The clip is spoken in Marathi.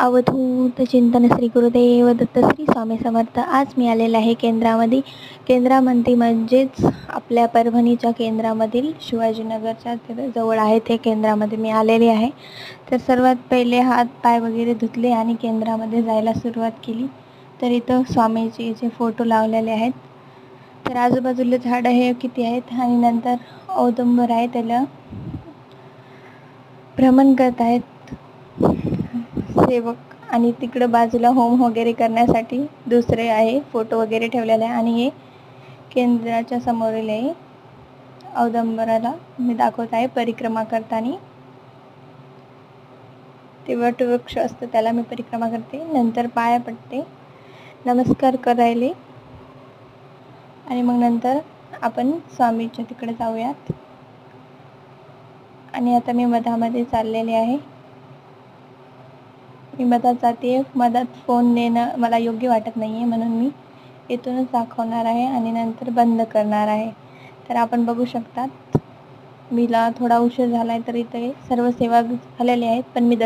अवधूत चिंतन श्री गुरुदेव दत्त श्री स्वामी समर्थ. आज मी आलेले आहे केंद्रामध्ये म्हणजेच आपल्या परभणीच्या केंद्रामधील शिवाजीनगरच्या जवळ आहे ते केंद्रामध्ये मी आलेले आहे. तर सर्वात पहिले हात पाय वगैरे धुतले आणि केंद्रामध्ये जायला सुरुवात केली. तर इथं स्वामीचे जे फोटो लावलेले आहेत. तर आजूबाजूला झाडं हे किती आहेत आणि नंतर औदुंबर आहे त्याला भ्रमण करत आहेत सेवक. आणि तिकडं बाजूला होम वगैरे करण्यासाठी दुसरे आहे फोटो वगैरे ठेवलेले आहे. आणि हे केंद्राच्या समोरील आहे औदुंबराला मी दाखवत आहे परिक्रमा करताना. ते वटवृक्ष असतं त्याला मी परिक्रमा करते. नंतर पाया पडते, नमस्कार करायले आणि मग नंतर आपण स्वामीच्या तिकडे जाऊयात. आणि आता मी मधामध्ये चाललेले आहे. मी मधात जाते. मधात फोन नेणं मला योग्य वाटत नाही आहे, म्हणून मी इथूनच दाखवणार आहे आणि नंतर बंद करणार आहे. तर आपण बघू शकतात मीला थोडा उशीर झाला आहे. तर इथे सर्व सेवा झालेल्या आहेत, पण मी